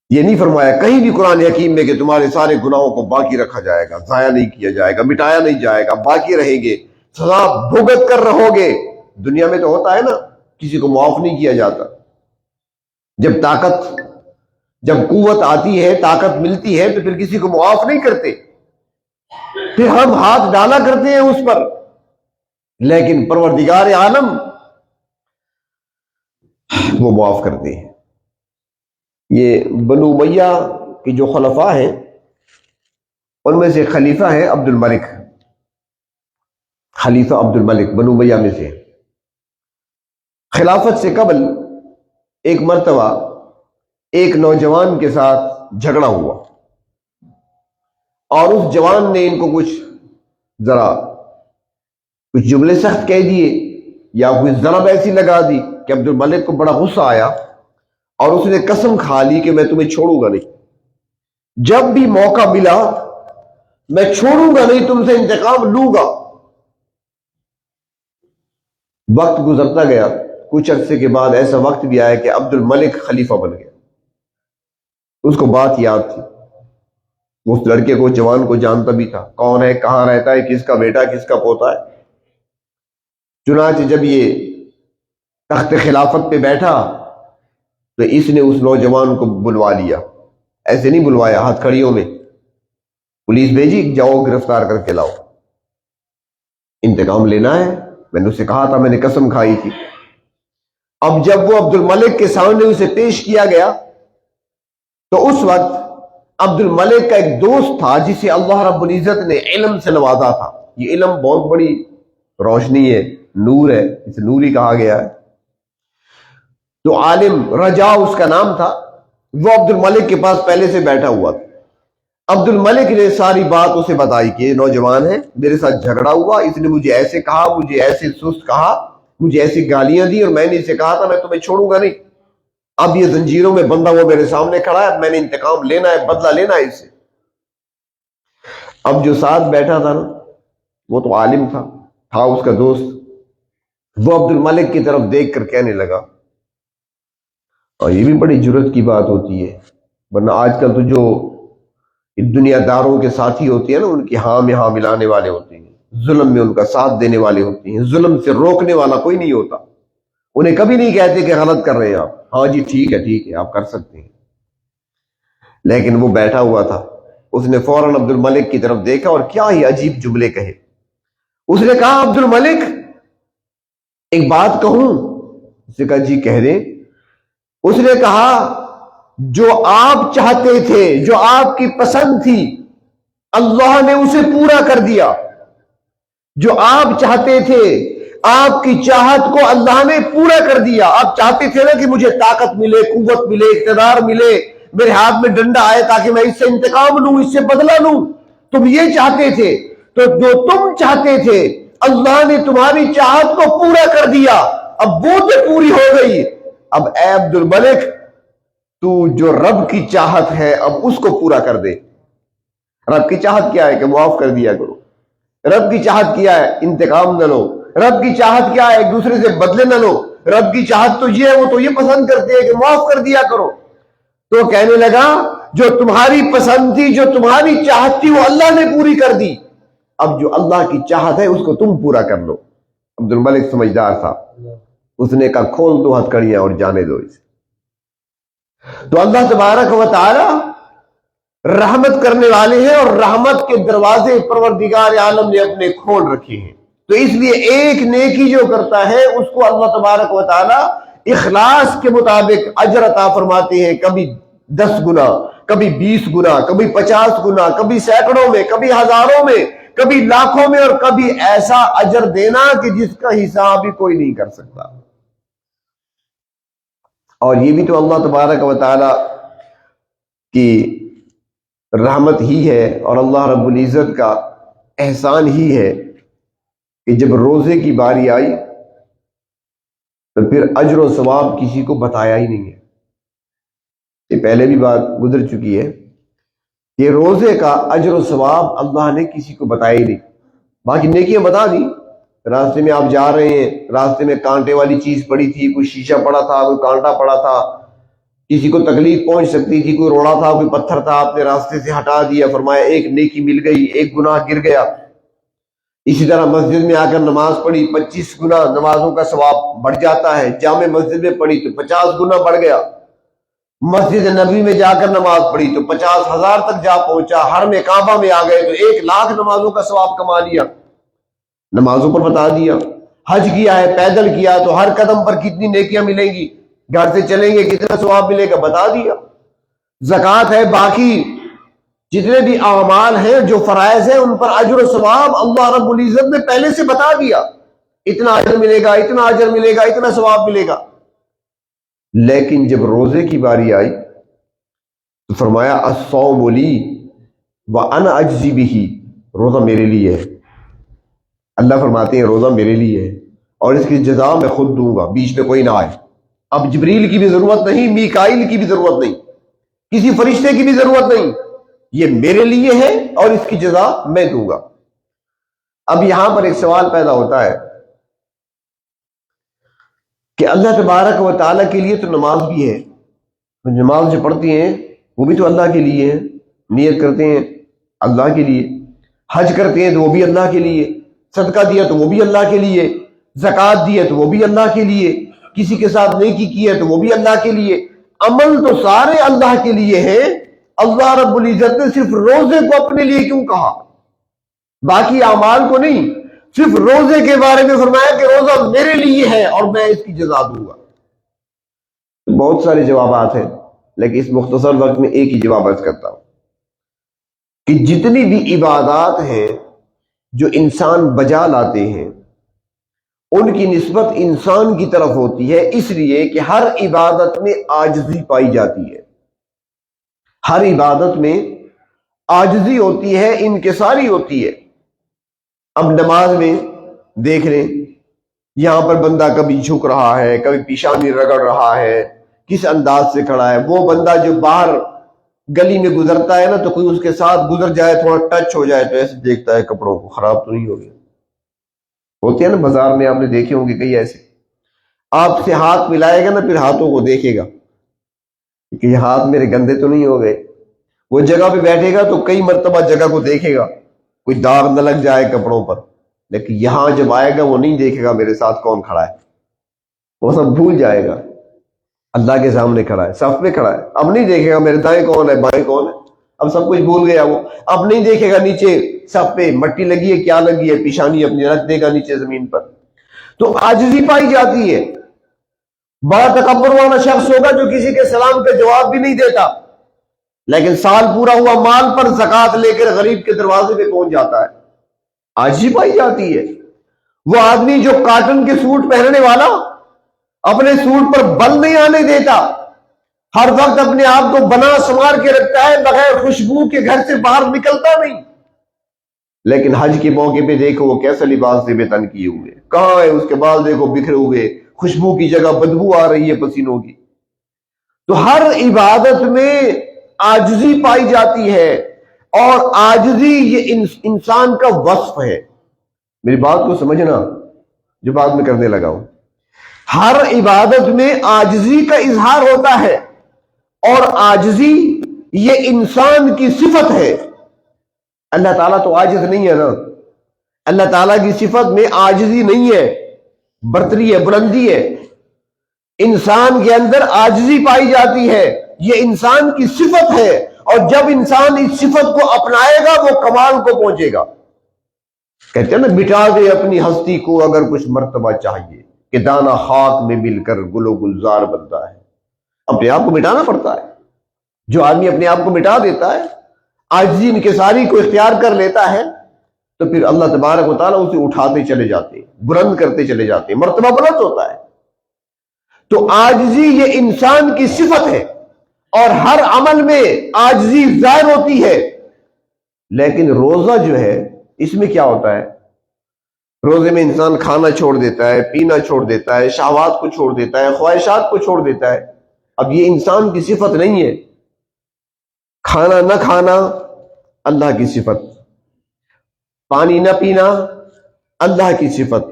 یہ نہیں فرمایا کہیں بھی قرآن حکیم میں کہ تمہارے سارے گناہوں کو باقی رکھا جائے گا، ضائع نہیں کیا جائے گا، مٹایا نہیں جائے گا، باقی رہیں گے، سزا بھگت کر رہو گے۔ دنیا میں تو ہوتا ہے نا، کسی کو معاف نہیں کیا جاتا، جب قوت آتی ہے، طاقت ملتی ہے تو پھر کسی کو معاف نہیں کرتے، پھر ہم ہاتھ ڈالا کرتے ہیں اس پر۔ لیکن پروردگار عالم وہ معاف کرتے ہیں۔ یہ بنو امیہ کے جو خلفاء ہیں ان میں سے خلیفہ ہے عبد الملک، خلیفہ عبد الملک بنو امیہ میں سے۔ خلافت سے قبل ایک مرتبہ ایک نوجوان کے ساتھ جھگڑا ہوا اور اس جوان نے ان کو کچھ جملے سخت کہہ دیے یا کوئی ضرب ایسی لگا دی کہ عبد الملک کو بڑا غصہ آیا اور اس نے قسم کھا لی کہ میں تمہیں چھوڑوں گا نہیں، جب بھی موقع ملا میں چھوڑوں گا نہیں، تم سے انتقام لوں گا۔ وقت گزرتا گیا، کچھ عرصے کے بعد ایسا وقت بھی آیا کہ عبد الملک خلیفہ بن گیا۔ اس کو بات یاد تھی، وہ اس لڑکے کو، جوان کو جانتا بھی تھا، کون ہے، کہاں رہتا ہے، کس کا بیٹا، کس کا پوتا ہے۔ چنانچہ جب یہ تخت خلافت پہ بیٹھا تو اس نے اس نوجوان کو بلوا لیا، ایسے نہیں بلوایا، ہاتھ کھڑیوں میں پولیس بھیجی، جاؤ گرفتار کر کے لاؤ، انتقام لینا ہے، میں نے اسے کہا تھا، میں نے قسم کھائی تھی۔ اب جب وہ عبد الملک کے سامنے اسے پیش کیا گیا تو اس وقت عبد الملک کا ایک دوست تھا جسے اللہ رب العزت نے علم سے نوازا تھا۔ یہ علم بہت بڑی روشنی ہے، نور ہے، اسے نور ہی کہا گیا ہے۔ تو عالم رجا اس کا نام تھا، وہ عبد الملک کے پاس پہلے سے بیٹھا ہوا تھا۔ عبد الملک نے ساری بات اسے بتائی کہ یہ نوجوان ہے، میرے ساتھ جھگڑا ہوا، اس نے مجھے ایسے کہا، مجھے ایسے سست کہا، مجھے ایسی گالیاں دی، اور میں نے اسے کہا تھا میں تمہیں چھوڑوں گا نہیں۔ اب یہ زنجیروں میں بندہ وہ میرے سامنے کھڑا ہے، میں نے انتقام لینا ہے، بدلہ لینا ہے اس سے۔ اب جو ساتھ بیٹھا تھا نا، وہ تو عالم تھا اس کا دوست، وہ عبد الملک کی طرف دیکھ کر کہنے لگا، اور یہ بھی بڑی جرت کی بات ہوتی ہے، ورنہ آج کل تو جو دنیا داروں کے ساتھی ہوتے ہیں نا، ان کی ہاں میں ہاں ملانے والے ہوتے ہیں، ظلم میں ان کا ساتھ دینے والے ہوتے ہیں، ظلم سے روکنے والا کوئی نہیں ہوتا، انہیں کبھی نہیں کہتے کہ غلط کر رہے ہیں آپ، ہاں جی ٹھیک ہے آپ کر سکتے ہیں۔ لیکن وہ بیٹھا ہوا تھا، اس نے فوراً عبد الملک کی طرف دیکھا اور کیا ہی عجیب جملے کہے۔ اس نے کہا عبد الملک ایک بات کہوں؟ اس نے کہا جی کہہ دیں۔ اس نے کہا جو آپ چاہتے تھے، جو آپ کی پسند تھی، اللہ نے اسے پورا کر دیا۔ جو آپ چاہتے تھے، آپ کی چاہت کو اللہ نے پورا کر دیا۔ آپ چاہتے تھے نا کہ مجھے طاقت ملے، قوت ملے، اقتدار ملے، میرے ہاتھ میں ڈنڈا آئے تاکہ میں اس سے انتقام لوں، اس سے بدلہ لوں، تم یہ چاہتے تھے۔ تو جو تم چاہتے تھے اللہ نے تمہاری چاہت کو پورا کر دیا، اب وہ تو پوری ہو گئی۔ اب اے عبد الملک، تو جو رب کی چاہت ہے اب اس کو پورا کر دے۔ رب کی چاہت کیا ہے کہ معاف کر دیا کرو، رب کی چاہت کیا ہے انتقام نہ لو، رب کی چاہت کیا ہے ایک دوسرے سے بدلے نہ لو، رب کی چاہت تو یہ ہے، وہ تو یہ پسند کرتے ہیں کہ معاف کر دیا کرو۔ تو کہنے لگا جو تمہاری پسند تھی، جو تمہاری چاہت تھی، وہ اللہ نے پوری کر دی، اب جو اللہ کی چاہت ہے اس کو تم پورا کر لو۔ عبد الملک سمجھدار تھا، اس نے کہا کھول دو ہتھکڑیاں اور جانے دو اسے۔ تو اللہ تبارک و تعالی رحمت کرنے والے ہیں، اور رحمت کے دروازے پروردگار عالم نے اپنے کھول رکھے ہیں۔ تو اس لیے ایک نیکی جو کرتا ہے اس کو اللہ تبارک و تعالی اخلاص کے مطابق اجر عطا فرماتے ہیں، کبھی 10 گنا، کبھی 20 گنا، کبھی 50 گنا، کبھی سینکڑوں میں، کبھی ہزاروں میں، کبھی لاکھوں میں، اور کبھی ایسا اجر دینا کہ جس کا حساب ہی کوئی نہیں کر سکتا۔ اور یہ بھی تو اللہ تبارک و تعالی کی رحمت ہی ہے، اور اللہ رب العزت کا احسان ہی ہے کہ جب روزے کی باری آئی تو پھر اجر و ثواب کسی کو بتایا ہی نہیں ہے۔ یہ پہلے بھی بات گزر چکی ہے کہ روزے کا اجر و ثواب اللہ نے کسی کو بتایا ہی نہیں، باقی نیکیاں بتا دی۔ راستے میں آپ جا رہے ہیں، راستے میں کانٹے والی چیز پڑی تھی، کوئی شیشہ پڑا تھا، کوئی کانٹا پڑا تھا، کسی کو تکلیف پہنچ سکتی تھی، کوئی روڑا تھا، کوئی پتھر تھا، آپ نے راستے سے ہٹا دیا، فرمایا ایک نیکی مل گئی، ایک گناہ گر گیا۔ اسی طرح مسجد میں آ کر نماز پڑھی، 25 گنا نمازوں کا ثواب بڑھ جاتا ہے، جامع مسجد میں پڑھی تو 50 گنا بڑھ گیا، مسجد نبوی میں جا کر نماز پڑھی تو 50,000 تک جا پہنچا، حرم کعبہ میں آ گئے تو 1,00,000 نمازوں کا ثواب کما لیا، نمازوں پر بتا دیا۔ حج کیا ہے، پیدل کیا تو ہر قدم پر کتنی نیکیاں ملیں گی، گھر سے چلیں گے کتنا ثواب ملے گا، بتا دیا۔ زکوٰۃ ہے، باقی جتنے بھی اعمال ہیں جو فرائض ہیں ان پر اجر و ثواب اللہ رب العزت نے پہلے سے بتا دیا، اتنا اجر ملے گا، اتنا اجر ملے گا، اتنا ثواب ملے گا۔ لیکن جب روزے کی باری آئی تو فرمایا الصوم لی وانا اجزی بہ، روزہ میرے لیے ہے۔ اللہ فرماتے ہیں روزہ میرے لیے ہے اور اس کی جزا میں خود دوں گا، بیچ میں کوئی نہ آئے۔ اب جبریل کی بھی ضرورت نہیں، میکائیل کی بھی ضرورت نہیں، کسی فرشتے کی بھی ضرورت نہیں، یہ میرے لیے ہے اور اس کی جزا میں دوں گا۔ اب یہاں پر ایک سوال پیدا ہوتا ہے کہ اللہ تبارک و تعالیٰ کے لیے تو نماز بھی ہے، نماز جو پڑھتی ہیں وہ بھی تو اللہ کے لیے ہے، نیت کرتے ہیں اللہ کے لیے، حج کرتے ہیں تو وہ بھی اللہ کے لیے، صدقہ دیا تو وہ بھی اللہ کے لیے، زکوٰۃ دی ہے تو وہ بھی اللہ کے لیے، کسی کے ساتھ نیکی کی ہے تو وہ بھی اللہ کے لیے، عمل تو سارے اللہ کے لیے ہیں۔ اللہ رب العزت نے صرف روزے کو اپنے لیے کیوں کہا، باقی اعمال کو نہیں؟ صرف روزے کے بارے میں فرمایا کہ روزہ میرے لیے ہے اور میں اس کی جزا دوں گا۔ بہت سارے جوابات ہیں لیکن اس مختصر وقت میں ایک ہی جواب عرض کرتا ہوں کہ جتنی بھی عبادات ہیں جو انسان بجا لاتے ہیں ان کی نسبت انسان کی طرف ہوتی ہے، اس لیے کہ ہر عبادت میں عاجزی پائی جاتی ہے، ہر عبادت میں عاجزی ہوتی ہے، انکساری ہوتی ہے۔ اب نماز میں دیکھ لیں، یہاں پر بندہ کبھی جھک رہا ہے، کبھی پیشانی رگڑ رہا ہے، کس انداز سے کھڑا ہے۔ وہ بندہ جو باہر گلی میں گزرتا ہے نا تو کوئی اس کے ساتھ گزر جائے، تھوڑا ٹچ ہو جائے تو ایسے دیکھتا ہے کپڑوں کو خراب تو نہیں ہو گیا۔ ہوتے ہیں نا بازار میں، آپ نے دیکھے ہوں گے کئی ایسے، آپ سے ہاتھ ملائے گا نا پھر ہاتھوں کو دیکھے گا کہ یہ ہاتھ میرے گندے تو نہیں ہو گئے۔ وہ جگہ پہ بیٹھے گا تو کئی مرتبہ جگہ کو دیکھے گا کوئی داغ نہ لگ جائے کپڑوں پر، لیکن یہاں جب آئے گا وہ نہیں دیکھے گا میرے ساتھ کون کھڑا ہے، وہ سب بھول جائے گا۔ اللہ کے سامنے کھڑا ہے، صف میں کھڑا ہے، اب نہیں دیکھے گا میرے دائیں کون ہے بائیں کون ہے، اب سب کچھ بھول گیا وہ، اب نہیں دیکھے گا نیچے صف پہ مٹی لگی ہے کیا لگی ہے، پیشانی اپنی رکھ دے گا نیچے زمین پر۔ تو عاجزی پائی جاتی ہے۔ بڑا تکبر والا شخص ہوگا جو کسی کے سلام کا جواب بھی نہیں دیتا، لیکن سال پورا ہوا مال پر زکوٰۃ لے کر غریب کے دروازے پہ پہنچ جاتا ہے، عاجزی پائی جاتی ہے۔ وہ آدمی جو کاٹن کے سوٹ پہننے والا اپنے سوٹ پر بل نہیں آنے دیتا، ہر وقت اپنے آپ کو بنا سنوار کے رکھتا ہے، بغیر خوشبو کے گھر سے باہر نکلتا نہیں، لیکن حج کے موقع پہ دیکھو وہ کیسا لباس سے بے تن کیے ہوئے، کہاں ہے اس کے بال دیکھو بکھرے ہوئے، خوشبو کی جگہ بدبو آ رہی ہے پسینوں کی۔ تو ہر عبادت میں عاجزی پائی جاتی ہے، اور عاجزی یہ انسان کا وصف ہے۔ میری بات کو سمجھنا جو بات میں کرنے لگا ہوں، ہر عبادت میں عاجزی کا اظہار ہوتا ہے، اور عاجزی یہ انسان کی صفت ہے. اللہ تعالیٰ تو عاجز نہیں ہے نا. اللہ تعالیٰ کی صفت میں عاجزی نہیں ہے، برتری ہے، بلندی ہے. انسان کے اندر عاجزی پائی جاتی ہے، یہ انسان کی صفت ہے. اور جب انسان اس صفت کو اپنائے گا وہ کمال کو پہنچے گا. کہتے ہیں نا، مٹا دے اپنی ہستی کو اگر کچھ مرتبہ چاہیے، کہ دانا خاک میں مل کر گل و گلزار بنتا ہے. اپنے آپ کو مٹانا پڑتا ہے. جو آدمی اپنے آپ کو مٹا دیتا ہے، عاجزی انکساری کو اختیار کر لیتا ہے، تو پھر اللہ تبارک و تعالیٰ اسے اٹھاتے چلے جاتے ہیں، بلند کرتے چلے جاتے ہیں، مرتبہ بلند ہوتا ہے. تو عاجزی یہ انسان کی صفت ہے، اور ہر عمل میں عاجزی ظاہر ہوتی ہے. لیکن روزہ جو ہے اس میں کیا ہوتا ہے؟ روزے میں انسان کھانا چھوڑ دیتا ہے، پینا چھوڑ دیتا ہے، شہوات کو چھوڑ دیتا ہے، خواہشات کو چھوڑ دیتا ہے. اب یہ انسان کی صفت نہیں ہے. کھانا نہ کھانا اللہ کی صفت، پانی نہ پینا اللہ کی صفت،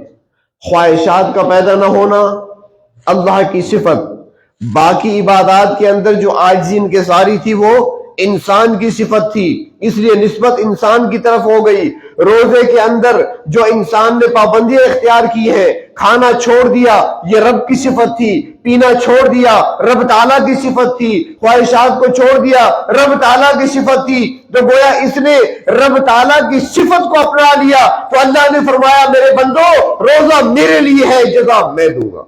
خواہشات کا پیدا نہ ہونا اللہ کی صفت. باقی عبادات کے اندر جو عاجزی انکساری تھی وہ انسان کی صفت تھی، اس لیے نسبت انسان کی طرف ہو گئی. روزے کے اندر جو انسان نے پابندیاں اختیار کی ہیں، کھانا چھوڑ دیا یہ رب کی صفت تھی، پینا چھوڑ دیا رب تعالیٰ کی صفت تھی، خواہشات کو چھوڑ دیا رب تعالیٰ کی صفت تھی. تو گویا اس نے رب تعالیٰ کی صفت کو اپنا لیا. تو اللہ نے فرمایا میرے بندو روزہ میرے لیے ہے، جزا میں دوں گا،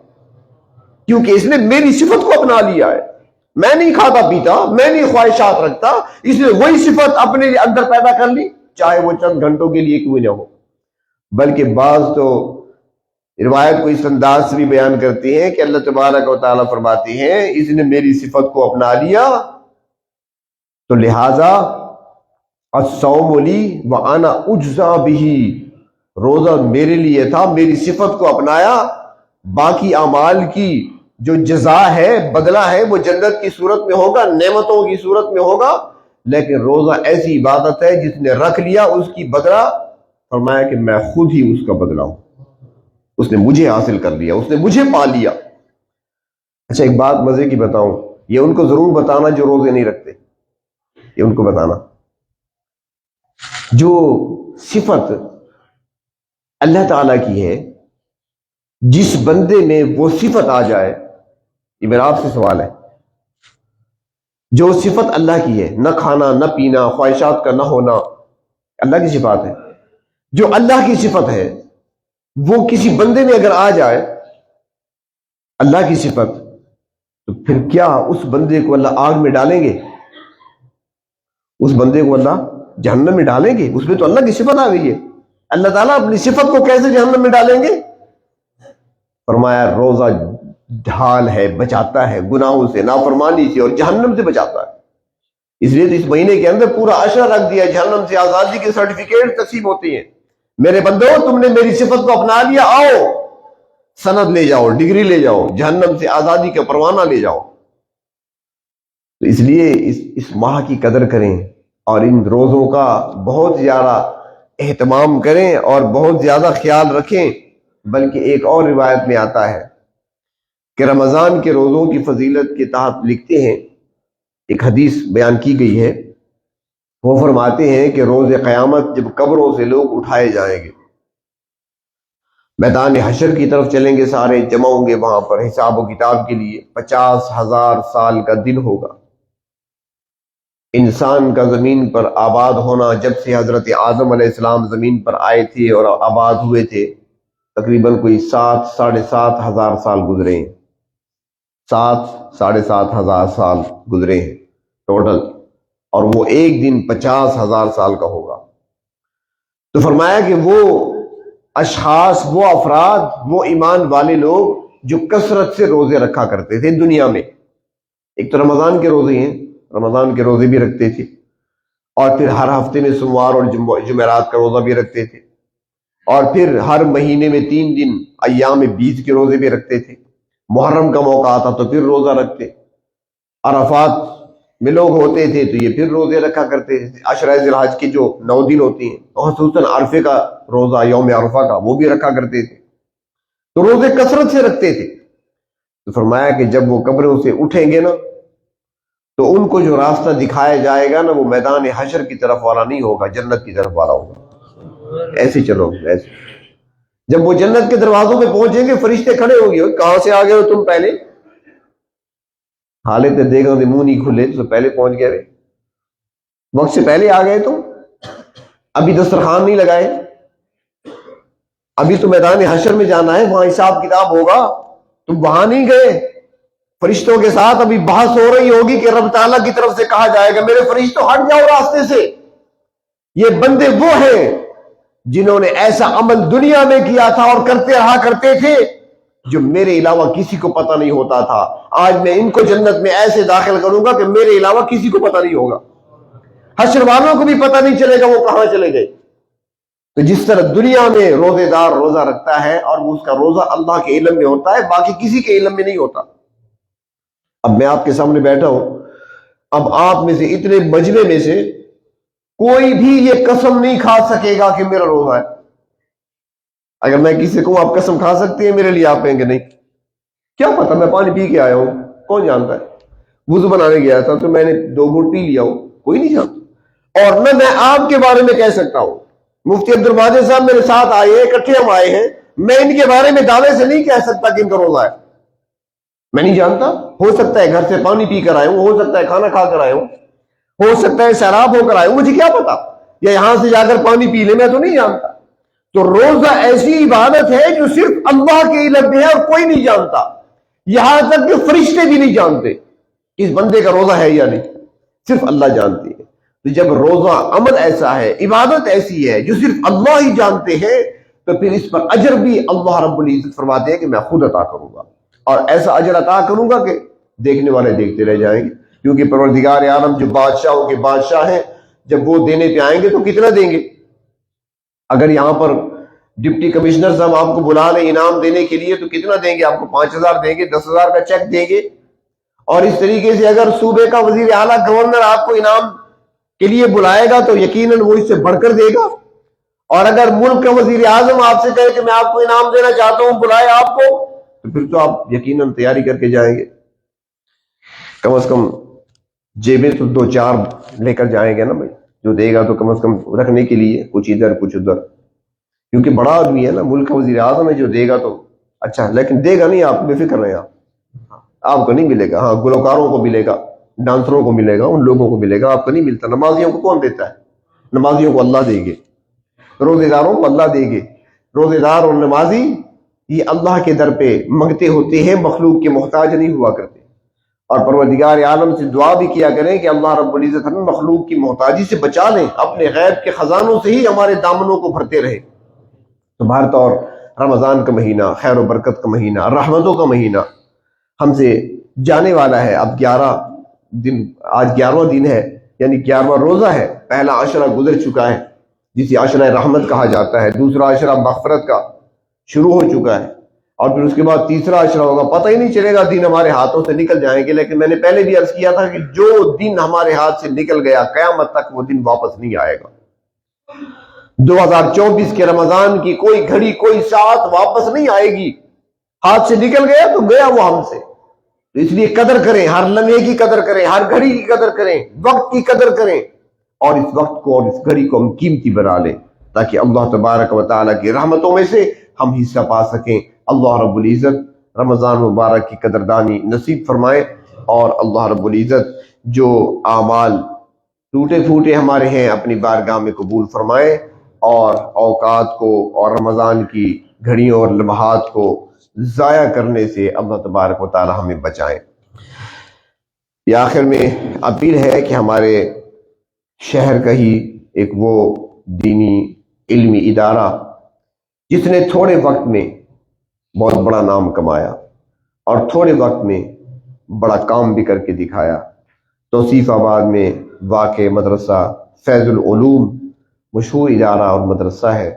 کیونکہ اس نے میری صفت کو اپنا لیا ہے. میں نہیں کھاتا پیتا، میں نہیں خواہشات رکھتا، اس نے وہی صفت اپنے اندر پیدا کر لی، چاہے وہ چند گھنٹوں کے لیے کیوں نہ ہو. بلکہ بعض تو روایت کو اس انداز سے بھی بیان کرتی ہیں کہ اللہ تبارک و تعالیٰ فرماتی ہیں اس نے میری صفت کو اپنا لیا تو لہذا الصوم لی وانا اجزا بہ، روزہ میرے لیے تھا، میری صفت کو اپنایا، باقی اعمال کی جو جزا ہے، بدلہ ہے، وہ جنت کی صورت میں ہوگا، نعمتوں کی صورت میں ہوگا. لیکن روزہ ایسی عبادت ہے جس نے رکھ لیا اس کی بدلہ، فرمایا کہ میں خود ہی اس کا بدلہ ہوں، اس نے مجھے حاصل کر لیا، اس نے مجھے پا لیا. اچھا ایک بات مزے کی بتاؤں، یہ ان کو ضرور بتانا جو روزے نہیں رکھتے، یہ ان کو بتانا. جو صفت اللہ تعالیٰ کی ہے، جس بندے میں وہ صفت آ جائے، یہ میرا آپ سے سوال ہے، جو صفت اللہ کی ہے، نہ کھانا نہ پینا، خواہشات کا نہ ہونا، اللہ کی صفات ہے. جو اللہ کی صفت ہے وہ کسی بندے میں اگر آ جائے، اللہ کی صفت، تو پھر کیا اس بندے کو اللہ آگ میں ڈالیں گے؟ اس بندے کو اللہ جہنم میں ڈالیں گے؟ اس میں تو اللہ کی صفت آ گئی ہے. اللہ تعالیٰ اپنی صفت کو کیسے جہنم میں ڈالیں گے؟ فرمایا روزہ ڈھال ہے، بچاتا ہے گناہوں سے، نافرمانی سے، اور جہنم سے بچاتا ہے. اس لیے تو اس مہینے کے اندر پورا عشرہ رکھ دیا، جہنم سے آزادی کے سرٹیفکیٹ تقسیم ہوتی ہیں. میرے بندو تم نے میری صفت کو اپنا لیا، آؤ سند لے جاؤ، ڈگری لے جاؤ، جہنم سے آزادی کا پروانہ لے جاؤ. تو اس لیے اس ماہ کی قدر کریں اور ان روزوں کا بہت زیادہ اہتمام کریں اور بہت زیادہ خیال رکھیں. بلکہ ایک اور روایت میں آتا ہے کہ رمضان کے روزوں کی فضیلت کے تحت لکھتے ہیں، ایک حدیث بیان کی گئی ہے، وہ فرماتے ہیں کہ روز قیامت جب قبروں سے لوگ اٹھائے جائیں گے، میدان حشر کی طرف چلیں گے، سارے جمع ہوں گے وہاں پر حساب و کتاب کے لیے. 50,000 سال کا دن ہوگا. انسان کا زمین پر آباد ہونا جب سے حضرت آدم علیہ السلام زمین پر آئے تھے اور آباد ہوئے تھے، تقریباً کوئی 7,000 سے 7,500 سال گزرے ہیں. 7,000 سے 7,500 سال گزرے ہیں ٹوٹل، اور وہ ایک دن 50,000 سال کا ہوگا. تو فرمایا کہ وہ اشخاص، وہ افراد، وہ ایمان والے لوگ جو کثرت سے روزے رکھا کرتے تھے دنیا میں. ایک تو رمضان کے روزے ہیں، رمضان کے روزے بھی رکھتے تھے، اور پھر ہر ہفتے میں سوموار اور جمعرات کا روزہ بھی رکھتے تھے، اور پھر ہر مہینے میں 3 دن ایام بیس کے روزے بھی رکھتے تھے. محرم کا موقع آتا تو پھر روزہ رکھتے. عرفات میں لوگ ہوتے تھے تو یہ پھر روزے رکھا کرتے تھے. عشرہ ذی الحج کے جو 9 دن ہوتے ہیں، خصوصاً عرفے کا روزہ، یوم عرفہ کا، وہ بھی رکھا کرتے تھے. تو روزے کثرت سے رکھتے تھے. تو فرمایا کہ جب وہ قبروں سے اٹھیں گے نا تو ان کو جو راستہ دکھایا جائے گا نا وہ میدان حشر کی طرف والا نہیں ہوگا، جنت کی طرف والا ہوگا۔ ایسے چلو ایسے، جب وہ جنت کے دروازوں پہ پہنچیں گے فرشتے کھڑے ہوں گے، کہاں سے آ گئے ہو تم؟ پہلے حالت دے گا منہ نہیں کھلے تو پہلے پہنچ گئے، وقت سے پہلے آ گئے تم، ابھی دسترخوان نہیں لگائے، ابھی تو میدان حشر میں جانا ہے، وہاں حساب کتاب ہوگا، تم وہاں نہیں گئے۔ فرشتوں کے ساتھ ابھی بحث ہو رہی ہوگی کہ رب تعالیٰ کی طرف سے کہا جائے گا میرے فرشتوں ہٹ جاؤ راستے سے، یہ بندے وہ ہیں جنہوں نے ایسا عمل دنیا میں کیا تھا اور کرتے رہا کرتے تھے جو میرے علاوہ کسی کو پتہ نہیں ہوتا تھا، آج میں ان کو جنت میں ایسے داخل کروں گا کہ میرے علاوہ کسی کو پتہ نہیں ہوگا، حشر والوں کو بھی پتہ نہیں چلے گا وہ کہاں چلے گئے۔ تو جس طرح دنیا میں روزے دار روزہ رکھتا ہے اور اس کا روزہ اللہ کے علم میں ہوتا ہے، باقی کسی کے علم میں نہیں ہوتا۔ اب میں آپ کے سامنے بیٹھا ہوں، اب آپ میں سے اتنے مجمع میں سے کوئی بھی یہ قسم نہیں کھا سکے گا کہ میرا روزہ ہے۔ اگر میں کسی سے کہوں آپ قسم کھا سکتے ہیں میرے لیے، آپ کہیں گے نہیں، کیا پتا، میں پانی پی کے آیا ہوں، کون جانتا ہے، وضو بنانے گیا تھا تو میں نے 2 گھونٹ پی لیا ہوں، کوئی نہیں جانتا۔ اور نہ میں آپ کے بارے میں کہہ سکتا ہوں، مفتی عبد الواجد صاحب میرے ساتھ آئے ہیں، اکٹھے ہم آئے ہیں، میں ان کے بارے میں دعوے سے نہیں کہہ سکتا کہ ان کا روزہ ہے، میں نہیں جانتا، ہو سکتا ہے گھر سے پانی پی کر آئے ہوں، ہو سکتا ہے کھانا کھا کر آئے ہوں، ہو سکتا ہے سیراب ہو کر آئے ہوں، مجھے کیا پتا، یا یہاں سے جا کر پانی پی لے، میں تو نہیں جانتا۔ تو روزہ ایسی عبادت ہے جو صرف اللہ کے علم میں ہے اور کوئی نہیں جانتا، یہاں تک کہ فرشتے بھی نہیں جانتے اس بندے کا روزہ ہے یا نہیں، صرف اللہ جانتی ہے۔ تو جب روزہ عمل ایسا ہے، عبادت ایسی ہے جو صرف اللہ ہی جانتے ہیں، تو پھر اس پر اجر بھی اللہ رب العزت فرماتے ہیں کہ میں خود عطا کروں گا، اور ایسا اجر عطا کروں گا کہ دیکھنے والے دیکھتے رہ جائیں گے، کیونکہ پروردگار عالم جو بادشاہوں کے بادشاہ ہیں، جب وہ دینے پہ آئیں گے تو کتنا دیں گے؟ اگر یہاں پر ڈپٹی کمشنر صاحب آپ کو بلا لیں انعام دینے کے لیے تو کتنا دیں گے؟ آپ کو 5,000 دیں گے، 10,000 کا چیک دیں گے۔ اور اس طریقے سے اگر صوبے کا وزیر اعلیٰ گورنر آپ کو انعام کے لیے بلائے گا تو یقیناً وہ اس سے بڑھ کر دے گا، اور اگر ملک کا وزیر اعظم آپ سے کہے کہ میں آپ کو انعام دینا چاہتا ہوں، بلائے آپ کو، تو پھر تو آپ یقیناً تیاری کر کے جائیں گے، کم از کم جیبیں تو 2-4 لے کر جائیں گے نا بھائی، جو دے گا تو کم از کم رکھنے کے لیے، کچھ ادھر کچھ ادھر، کیونکہ بڑا آدمی ہے نا، ملک کا وزیر اعظم ہے، جو دے گا تو اچھا، لیکن دے گا نہیں، آپ بے فکر رہیں، آپ کو نہیں ملے گا، ہاں گلوکاروں کو ملے گا، ڈانسروں کو ملے گا، ان لوگوں کو ملے گا، آپ کو نہیں ملتا۔ نمازیوں کو کون دیتا ہے؟ نمازیوں کو اللہ دے گے، روزے داروں کو اللہ دے گے، روزے دار اور نمازی یہ اللہ کے در پہ منگتے ہوتے ہیں، مخلوق کے محتاج نہیں ہوا کرتے۔ اور پروردگار عالم سے دعا بھی کیا کریں کہ اللہ رب العزت ہمیں مخلوق کی محتاجی سے بچا لیں، اپنے غیب کے خزانوں سے ہی ہمارے دامنوں کو بھرتے رہے۔ تو بھارت اور رمضان کا مہینہ خیر و برکت کا مہینہ، رحمتوں کا مہینہ ہم سے جانے والا ہے۔ اب 11 دن، آج 11واں دن ہے، یعنی 11واں روزہ ہے۔ پہلا عشرہ گزر چکا ہے جسے عشرہ رحمت کہا جاتا ہے، دوسرا عشرہ مغفرت کا شروع ہو چکا ہے، اور پھر اس کے بعد تیسرا عشرہ ہوگا۔ پتہ ہی نہیں چلے گا، دن ہمارے ہاتھوں سے نکل جائیں گے، لیکن میں نے پہلے بھی عرض کیا تھا کہ جو دن ہمارے ہاتھ سے نکل گیا قیامت تک وہ دن واپس نہیں آئے گا۔ 2024 کے رمضان کی کوئی گھڑی، کوئی ساعت واپس نہیں آئے گی، ہاتھ سے نکل گیا تو گیا وہ ہم سے۔ تو اس لیے قدر کریں، ہر لمحے کی قدر کریں، ہر گھڑی کی قدر کریں، وقت کی قدر کریں، اور اس وقت کو اور اس گھڑی کو ہم قیمتی بنا لیں تاکہ اللہ تبارک و تعالیٰ کی رحمتوں میں سے ہم حصہ پا سکیں۔ اللہ رب العزت رمضان مبارک کی قدردانی نصیب فرمائے، اور اللہ رب العزت جو اعمال ٹوٹے پھوٹے ہمارے ہیں اپنی بارگاہ میں قبول فرمائے، اور اوقات کو اور رمضان کی گھڑیوں اور لمحات کو ضائع کرنے سے اللہ تبارک و تعالی ہمیں بچائیں۔ یہ آخر میں اپیل ہے کہ ہمارے شہر کا ہی ایک وہ دینی علمی ادارہ جس نے تھوڑے وقت میں بہت بڑا نام کمایا اور تھوڑے وقت میں بڑا کام بھی کر کے دکھایا، توصیف آباد میں واقع مدرسہ فیض العلوم مشہور ادارہ اور مدرسہ ہے۔